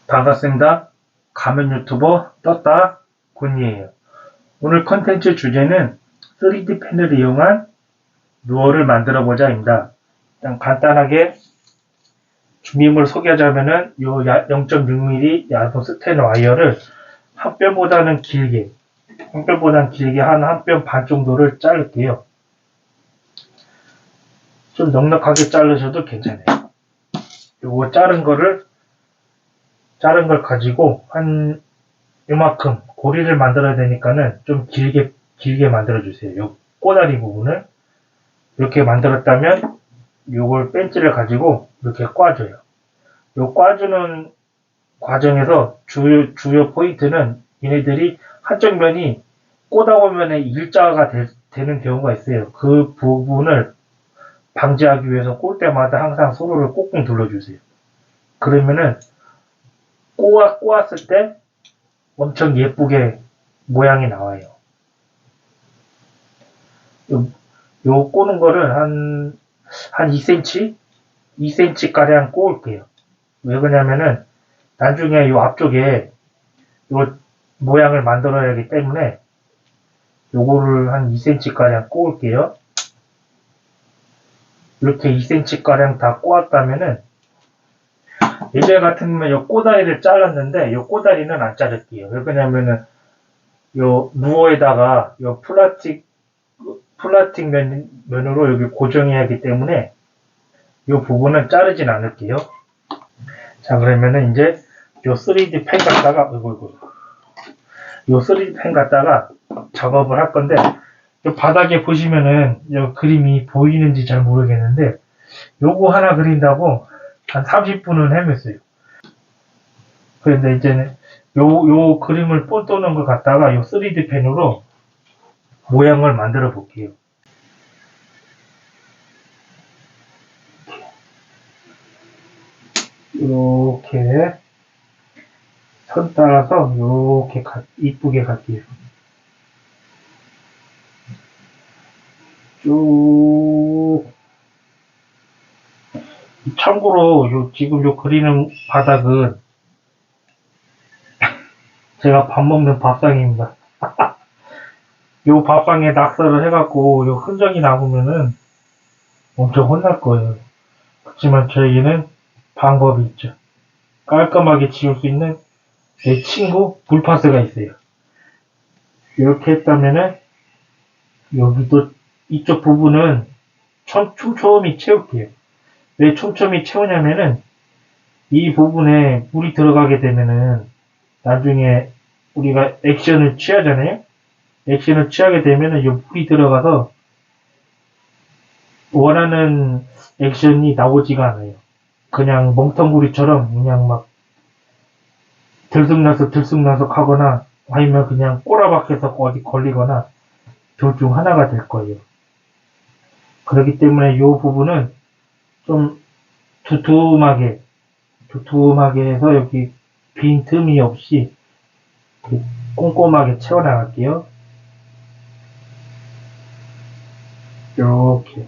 반갑습니다. 가면 유튜버 떴다 군이에요. 오늘 컨텐츠 주제는 3D 펜을 이용한 루어를 만들어 보자입니다. 일단 간단하게 준비물을 소개하자면은 요 0.6mm 얇은 스텐 와이어를 한 뼘보다는 길게 한 뼘 반 정도를 자를게요. 좀 넉넉하게 자르셔도 괜찮아요. 요거 자른 걸 가지고 한 요만큼 고리를 만들어야 되니까는 좀 길게 만들어 주세요. 요 꼬다리 부분을 이렇게 만들었다면 요걸 벤치를 가지고 이렇게 꽈줘요. 요 꽈주는 과정에서 주요 포인트는 얘네들이 한쪽 면이 꼬다 보면 일자가 되는 경우가 있어요. 그 부분을 방지하기 위해서 꼴 때마다 항상 손으로 꾹꾹 눌러주세요. 그러면은 꼬았을 때 엄청 예쁘게 모양이 나와요. 요 꼬는 거를 한 2cm? 2cm 가량 꼬을게요. 왜 그러냐면은 나중에 요 앞쪽에 요 모양을 만들어야 하기 때문에 요거를 한 2cm 가량 꼬을게요. 이렇게 2cm 가량 다 꼬았다면은 예전 같으면 요 꼬다리를 잘랐는데 요 꼬다리는 안 자를게요. 왜 그러냐면은 요 루어에다가 요 플라스틱 면으로 여기 고정해야 하기 때문에 이 부분은 자르진 않을게요. 자, 그러면은 이제 요 3D 펜 갖다가 요 3D 펜 갖다가 작업을 할 건데 요 바닥에 보시면은 요 그림이 보이는지 잘 모르겠는데 요거 하나 그린다고 한 30분은 헤맸어요. 그런데 이제는 요 그림을 뽀또는 걸 갖다가 요 3D 펜으로 모양을 만들어 볼게요. 이렇게 선 따라서 이렇게 이쁘게 갈게요. 쭉. 참고로 지금 요 그리는 바닥은 제가 밥 먹는 밥상입니다. 요 밥상에 낙서를 해갖고 요 흔적이 남으면은 엄청 혼날 거예요. 그렇지만 저에게는 방법이 있죠. 깔끔하게 지울 수 있는 제 친구 불파스가 있어요. 이렇게 했다면은 여기도 이쪽 부분은 촘촘히 채울게요. 왜 촘촘히 채우냐면은 이 부분에 물이 들어가게 되면은 나중에 우리가 액션을 취하잖아요. 액션을 취하게 되면은 이 물이 들어가서 원하는 액션이 나오지가 않아요. 그냥 멍텅구리처럼 그냥 막 들쑥날쑥 하거나 아니면 그냥 꼬라박혀서 어디 걸리거나 둘 중 하나가 될 거예요. 그렇기 때문에 이 부분은 좀 두툼하게 해서 여기 빈 틈이 없이 꼼꼼하게 채워나갈게요. 이렇게.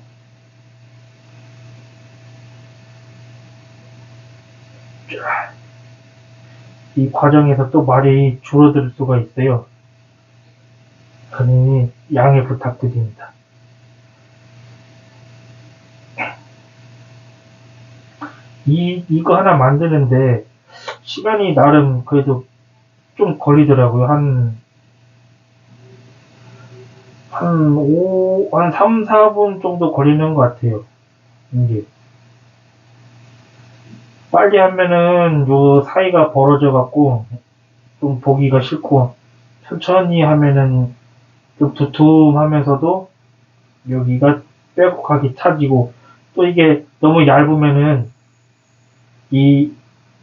이 과정에서 또 말이 줄어들 수가 있어요. 그러니 양해 부탁드립니다. 이거 하나 만드는데 시간이 나름 그래도 좀 걸리더라고요. 한 3, 4분 정도 걸리는 것 같아요. 이게. 빨리 하면은 요 사이가 벌어져 갖고 좀 보기가 싫고 천천히 하면은 좀 두툼하면서도 여기가 빼곡하게 차지고 또 이게 너무 얇으면은 이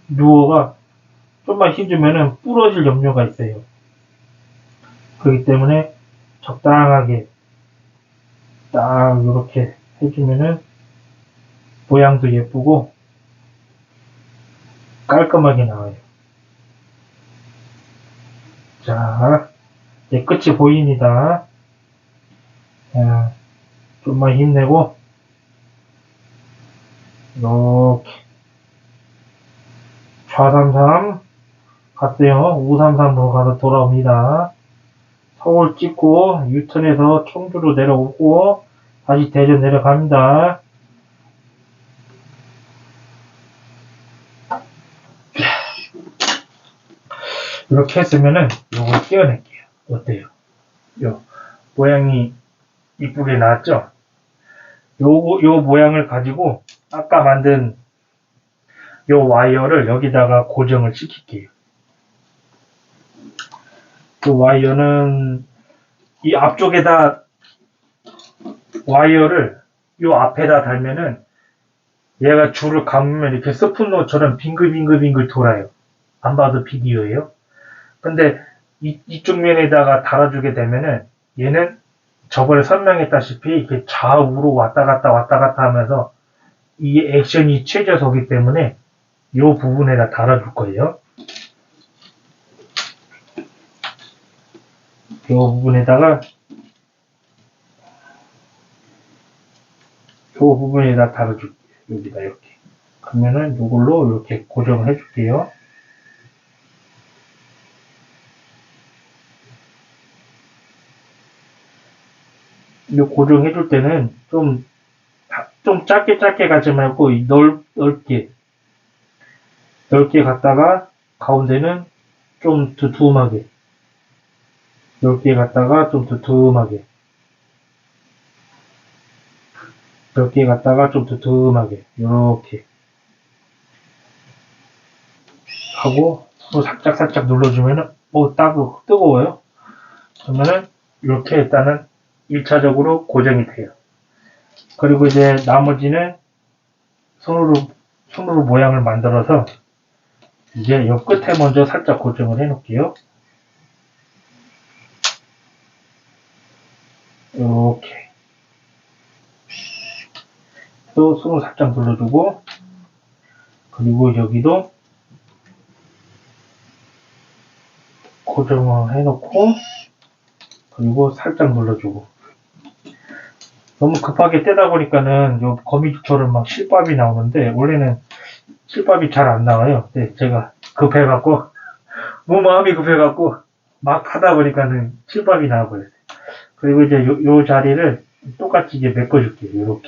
루어가 좀만 힘주면은 부러질 염려가 있어요. 그렇기 때문에 적당하게 딱 이렇게 해주면은 모양도 예쁘고 깔끔하게 나와요. 자, 이제 끝이 보입니다. 좀만 힘내고 이렇게 좌삼삼 갔어요. 533로 가서 돌아옵니다. 서울 찍고 유턴해서 청주로 내려오고 다시 대전 내려갑니다. 이렇게 했으면은 요걸 띄워낼게요. 어때요? 요 모양이 이쁘게 나왔죠? 요 모양을 가지고 아까 만든 요 와이어를 여기다가 고정을 시킬게요. 그 와이어는 이 앞쪽에다 와이어를 요 앞에다 달면은 얘가 줄을 감으면 이렇게 스푼노처럼 빙글빙글빙글 돌아요. 안 봐도 비디오예요. 근데 이쪽 면에다가 달아주게 되면은 얘는 저번에 설명했다시피 이렇게 좌우로 왔다 갔다 하면서 이 액션이 최저서기 때문에 이 부분에다 달아줄 거예요. 이 부분에다가 달아줄게요. 여기다 이렇게. 그러면은 이걸로 이렇게 고정을 해줄게요. 이 고정해줄 때는 좀 짧게 가지 말고 넓게 갔다가 가운데는 좀 두툼하게 넓게 갔다가 좀 두툼하게 넓게 갔다가 좀 두툼하게 이렇게 하고 또 살짝 눌러주면은 뜨거워요. 그러면은 이렇게 일단은 1차적으로 고정이 돼요. 그리고 이제 나머지는 손으로 모양을 만들어서 이제 요 끝에 먼저 살짝 고정을 해 놓을게요. 이렇게 또 손으로 살짝 눌러주고 그리고 여기도 고정을 해 놓고 그리고 살짝 눌러주고 너무 급하게 떼다 보니까는 요 거미줄처럼 막 실밥이 나오는데 원래는 실밥이 잘 안 나와요. 네, 제가 급해갖고 마음이 급해갖고 막 하다 보니까는 실밥이 나와버렸어요. 그리고 이제 요 자리를 똑같이 이제 메꿔줄게요.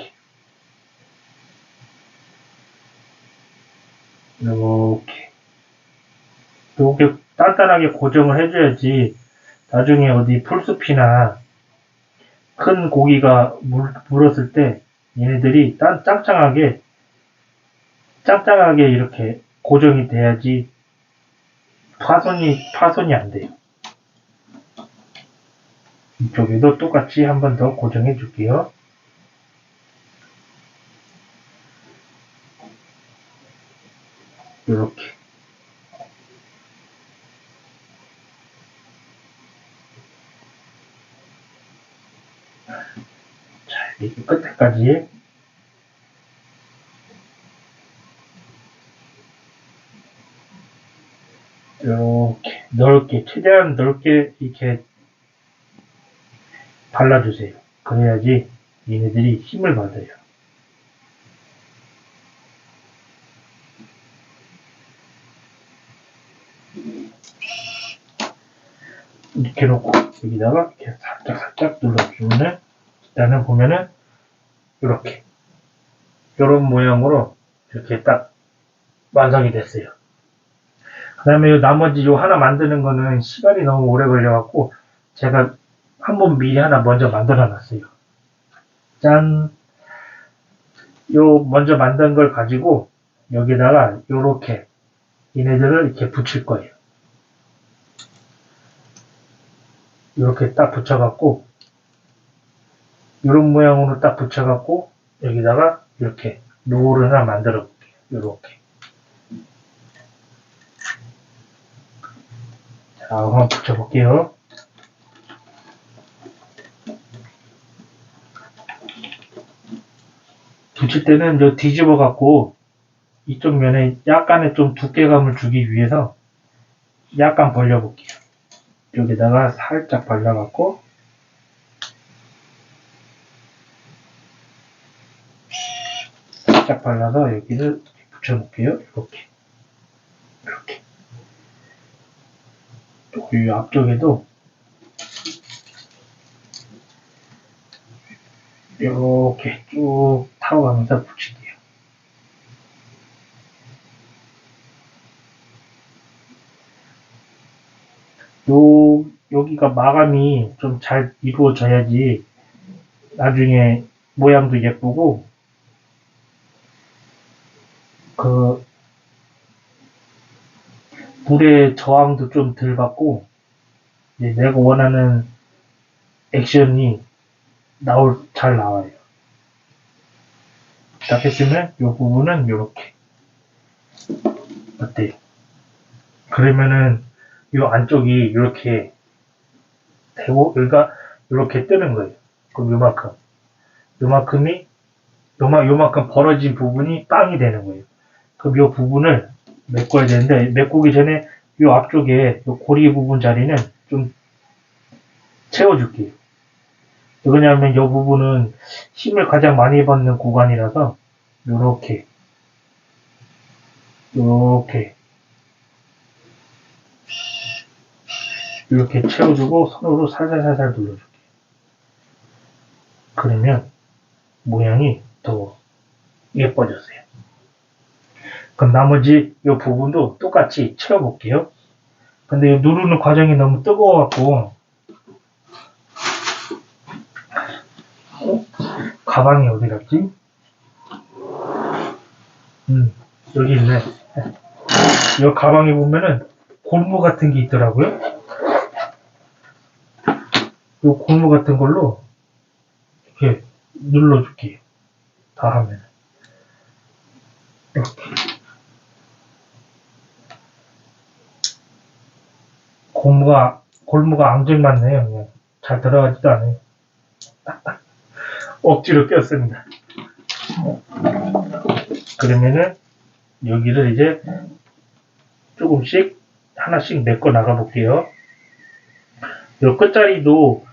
요렇게 요렇게 단단하게 고정을 해줘야지 나중에 어디 풀숲이나 큰 고기가 물었을 때 얘네들이 짱짱하게 이렇게 고정이 돼야지 파손이 안 돼요. 이쪽에도 똑같이 한 번 더 고정해 줄게요. 이렇게. 자, 이렇게 끝에까지. 이렇게 넓게, 최대한 넓게 이렇게 발라주세요. 그래야지 얘네들이 힘을 받아요. 이렇게 놓고 여기다가 이렇게 살짝 눌러주면은 일단은 보면은 이렇게 이런 모양으로 이렇게 딱 완성이 됐어요. 그 다음에 나머지 요 하나 만드는 거는 시간이 너무 오래 걸려갖고 제가 한번 미리 하나 먼저 만들어 놨어요. 짠! 요 먼저 만든 걸 가지고 여기다가 요렇게 얘네들을 이렇게 붙일 거예요. 이렇게 딱 붙여갖고 이런 모양으로 딱 붙여갖고 여기다가 이렇게 로우를 하나 만들어 볼게요. 요렇게. 자, 한번 붙여볼게요. 붙일 때는 저 뒤집어 갖고 이쪽 면에 약간의 좀 두께감을 주기 위해서 약간 벌려볼게요. 여기다가 살짝 발라갖고 살짝 발라서 여기를 붙여볼게요. 이렇게. 이 앞쪽에도 이렇게 쭉 타고가면서 붙일게요. 여기가 마감이 좀 잘 이루어져야지 나중에 모양도 예쁘고, 그, 물의 저항도 좀 덜 받고, 내가 원하는 액션이 잘 나와요. 딱 했으면 이 부분은 이렇게. 어때요? 그러면은 이 안쪽이 이렇게 되고, 여기가 이렇게 뜨는 거예요. 그럼 요만큼 벌어진 부분이 빵이 되는 거예요. 그럼 이 부분을 메꿔야 되는데, 메꾸기 전에 이 앞쪽에 요 고리 부분 자리는 좀 채워줄게요. 왜냐하면 이 부분은 힘을 가장 많이 받는 구간이라서, 요렇게 채워주고 손으로 살살살살 눌러줄게요. 그러면 모양이 더 예뻐졌어요. 그럼 나머지 이 부분도 똑같이 채워볼게요. 근데 이 누르는 과정이 너무 뜨거워갖고, 가방이 어디 갔지? 여기 있네. 이 가방에 보면은 골무 같은 게 있더라고요. 이 골무 같은 걸로 이렇게 눌러줄게요. 다 하면. 이렇게. 골무가 앙증맞네요. 그냥. 잘 들어가지도 않아요. 억지로 꼈습니다. 그러면은 여기를 이제 조금씩 하나씩 메꿔 나가 볼게요. 이 끝자리도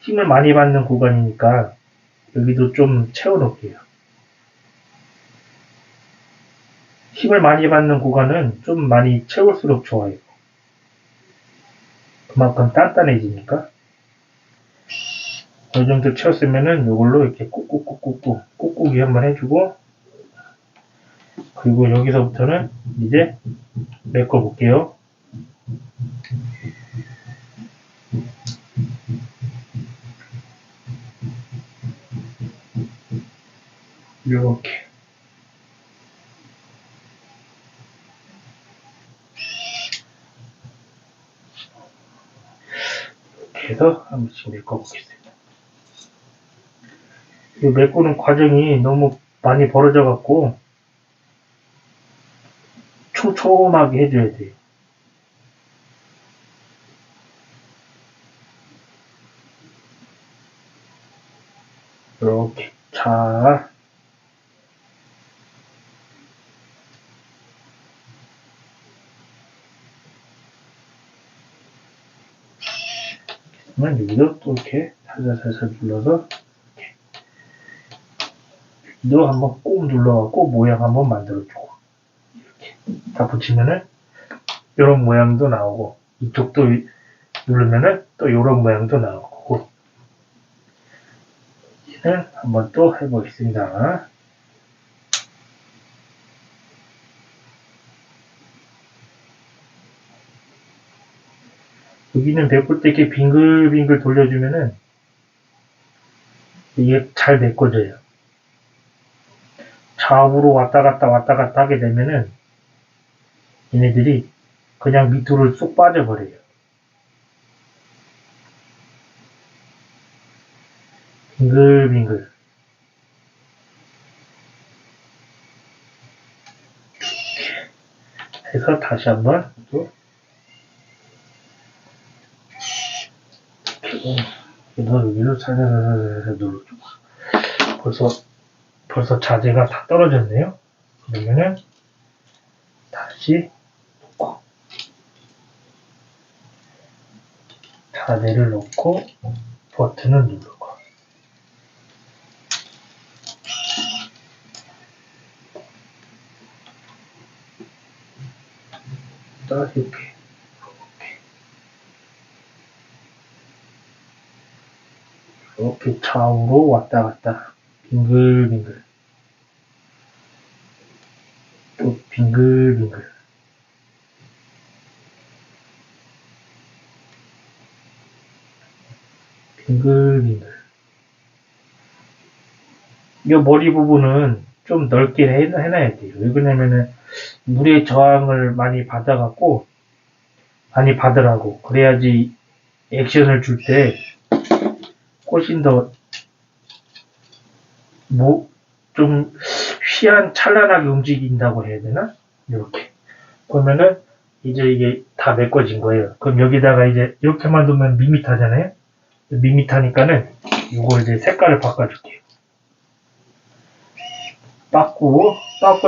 힘을 많이 받는 구간이니까 여기도 좀 채워 놓을게요. 힘을 많이 받는 구간은 좀 많이 채울수록 좋아요. 그만큼 단단해지니까. 이 정도 채웠으면은 이걸로 이렇게 꾹꾹이 한번 해주고, 그리고 여기서부터는 이제 메꿔 볼게요. 이렇게. 이렇게 해서 한 번씩 메꿔 보겠습니다. 이 메꾸는 과정이 너무 많이 벌어져 갖고 촘촘하게 해줘야 돼요. 이렇게. 자, 그러면 여기도 또 이렇게 살살살살 눌러서 이렇게. 여기도 한번 꾹 눌러갖고 모양 한번 만들어주고, 이렇게 다 붙이면은 이런 모양도 나오고, 이쪽도 누르면은 또 이런 모양도 나오고. 이제는 한번 또 해보겠습니다. 여기는 메꿀 때 이렇게 빙글빙글 돌려주면은 이게 잘 메꿔져요. 좌우로 왔다 갔다 하게 되면은 얘네들이 그냥 밑으로 쏙 빠져버려요. 빙글빙글. 해서 다시 한번 또 그래서 여기를 살살살살 눌러주고. 벌써 자재가 다 떨어졌네요. 그러면은 다시 놓고 자재를 놓고 버튼을 누르고 딱 이렇게 이렇게 좌우로 왔다 갔다 빙글빙글 또 빙글빙글 빙글빙글. 이 머리 부분은 좀 넓게 해놔야 돼요. 왜 그러냐면은 물의 저항을 많이 받아갖고 많이 받으라고. 그래야지 액션을 줄 때 훨씬 더 좀 찬란하게 움직인다고 해야 되나? 이렇게. 그러면은 이제 이게 다 메꿔진 거예요. 그럼 여기다가 이제 이렇게만 두면 밋밋하잖아요. 밋밋하니까는 이거 이제 색깔을 바꿔줄게요. 빠꾸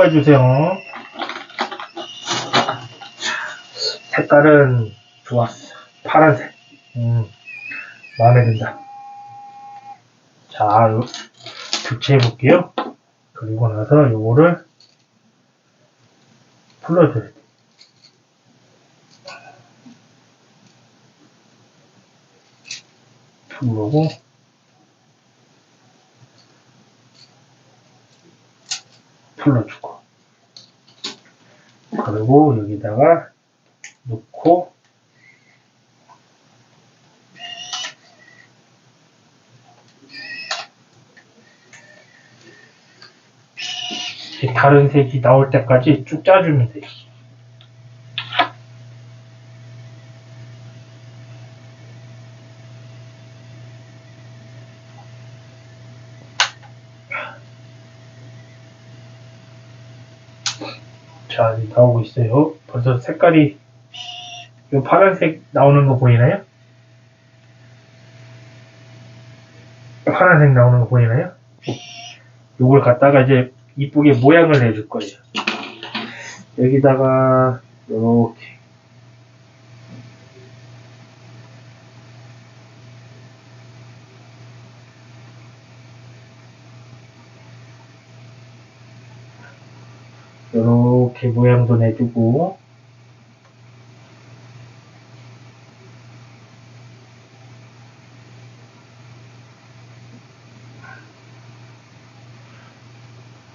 해주세요. 색깔은 좋았어. 파란색. 마음에 든다. 자, 교체해 볼게요. 그리고 나서 요거를 풀어줘야 돼. 풀고 풀어주고 그리고 여기다가 놓고 다른 색이 나올 때까지 쭉 짜주면 돼요. 자, 이제 나오고 있어요. 벌써 색깔이 이 파란색 나오는 거 보이나요? 파란색 나오는 거 보이나요? 요걸 갖다가 이제 이쁘게 모양을 내줄 거예요. 여기다가 이렇게 이렇게 모양도 내주고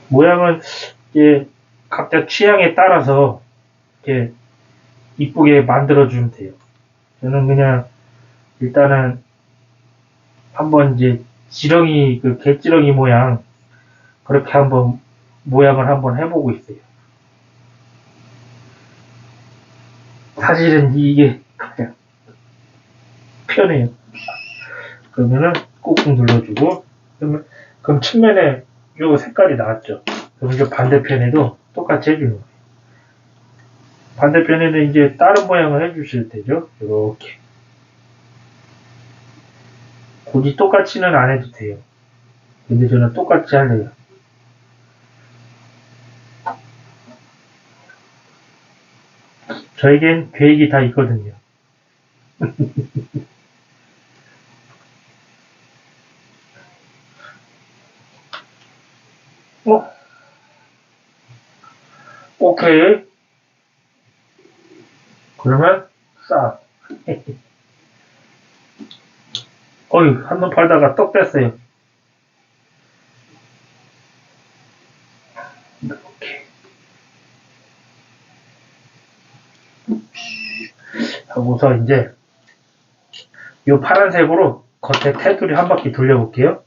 모양은 이제 각자 취향에 따라서 이렇게 이쁘게 만들어주면 돼요. 저는 그냥 일단은 한번 이제 지렁이 그 개지렁이 모양 그렇게 한번 모양을 한번 해보고 있어요. 사실은 이게 그냥 편해요. 그러면은 꾹꾹 눌러주고 그럼 측면에 요 색깔이 나왔죠. 그럼 이제 반대편에도 똑같이 해주는 거예요. 반대편에는 이제 다른 모양을 해주실 테죠. 이렇게 굳이 똑같이는 안 해도 돼요. 근데 저는 똑같이 할래요. 저에겐 계획이 다 있거든요. 오케이. 그러면 싹. 어휴, 한번 팔다가 떡 뺐어요. 이렇게. 하고서 이제 이 파란색으로 겉에 테두리 한 바퀴 돌려볼게요.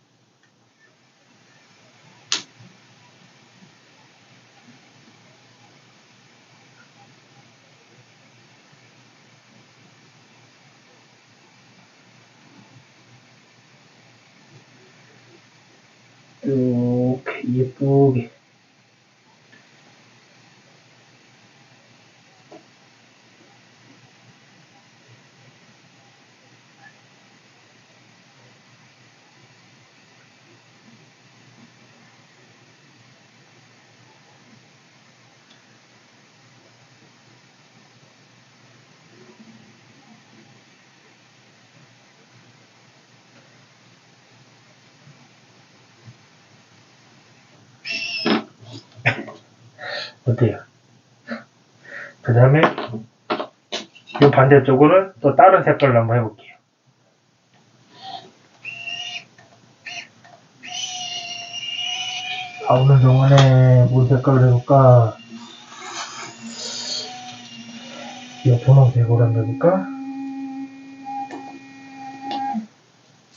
이렇게 예쁘게. 어때요? 그 다음에 이 반대쪽으로는 또 다른 색깔로 한번 해볼게요. 나오는 동안에 뭔 색깔을 해볼까? 이 분홍색으로 한번 해볼까?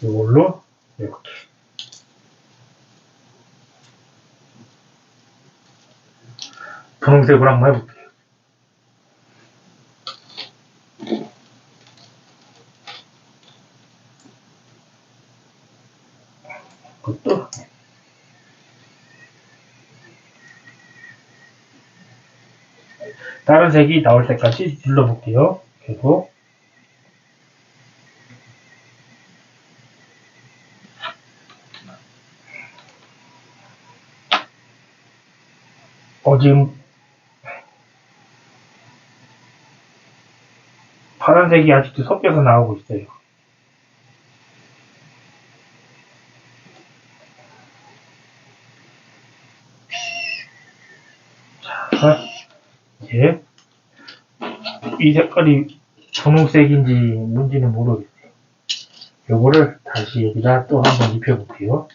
이걸로 이렇게 분홍색으로 한번 해볼게요. 그것도 다른 색이 나올 때까지 눌러볼게요. 계속 지금 파란색이 아직도 섞여서 나오고 있어요. 자, 이제 이 색깔이 분홍색인지 뭔지는 모르겠어요. 요거를 다시 여기다 또 한번 입혀볼게요.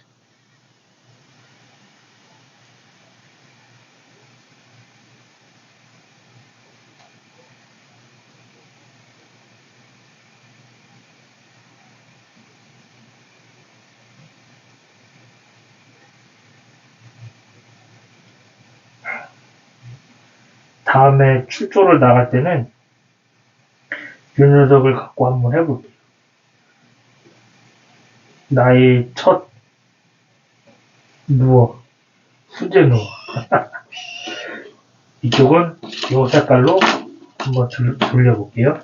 다음에 출조를 나갈 때는 이 녀석을 갖고 한번 해볼게요. 나의 첫 누워, 수제 누워. 이쪽은 이 색깔로 한번 돌려볼게요.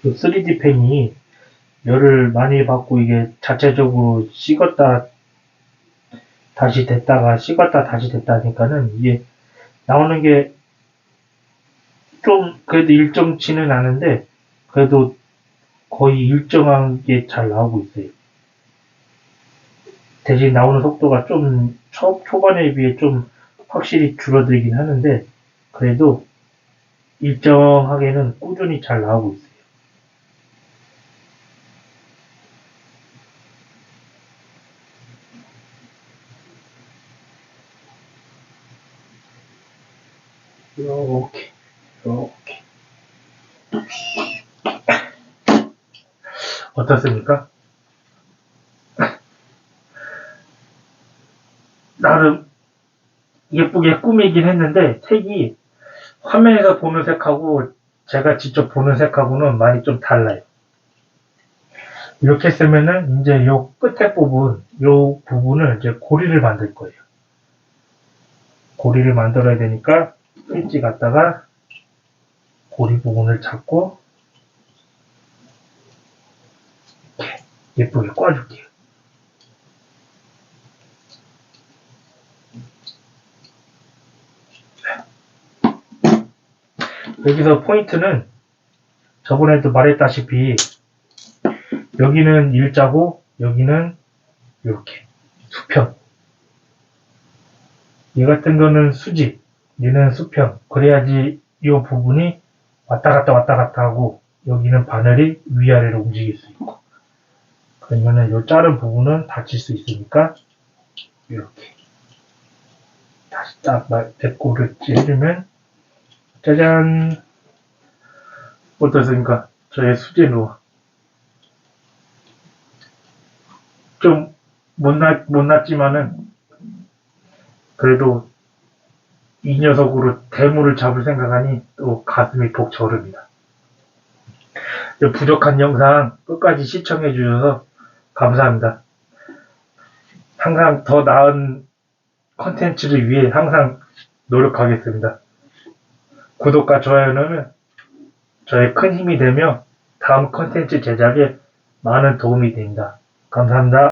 그 3D 펜이 열을 많이 받고 이게 자체적으로 식었다 다시 됐다가 식었다 다시 됐다 하니까는 이게 나오는 게 좀 그래도 일정치는 않은데 그래도 거의 일정한 게 잘 나오고 있어요. 대신 나오는 속도가 좀 초반에 비해 좀 확실히 줄어들긴 하는데 그래도 일정하게는 꾸준히 잘 나오고 있어요. 이렇게 이렇게 어떻습니까? 나름 예쁘게 꾸미긴 했는데 색이 화면에서 보는 색하고 제가 직접 보는 색하고는 많이 좀 달라요. 이렇게 쓰면은 이제 요 끝에 부분, 요 부분을 이제 고리를 만들 거예요. 고리를 만들어야 되니까 스위치 갖다가 고리 부분을 잡고 이렇게 예쁘게 꽈줄게요. 여기서 포인트는 저번에도 말했다시피 여기는 일자고 여기는 이렇게 수평. 얘 같은 거는 수직, 얘는 수평. 그래야지 이 부분이 왔다 갔다 하고 여기는 바늘이 위아래로 움직일 수 있고 그러면은 이 자른 부분은 닫힐 수 있으니까 이렇게 다시 딱 배꼽을 찌르면 짜잔. 어떻습니까? 저의 수제 누워. 좀 못났지만은 그래도 이 녀석으로 대물을 잡을 생각하니 또 가슴이 벅차오릅니다. 부족한 영상 끝까지 시청해 주셔서 감사합니다. 항상 더 나은 컨텐츠를 위해 항상 노력하겠습니다. 구독과 좋아요는 저의 큰 힘이 되며 다음 컨텐츠 제작에 많은 도움이 됩니다. 감사합니다.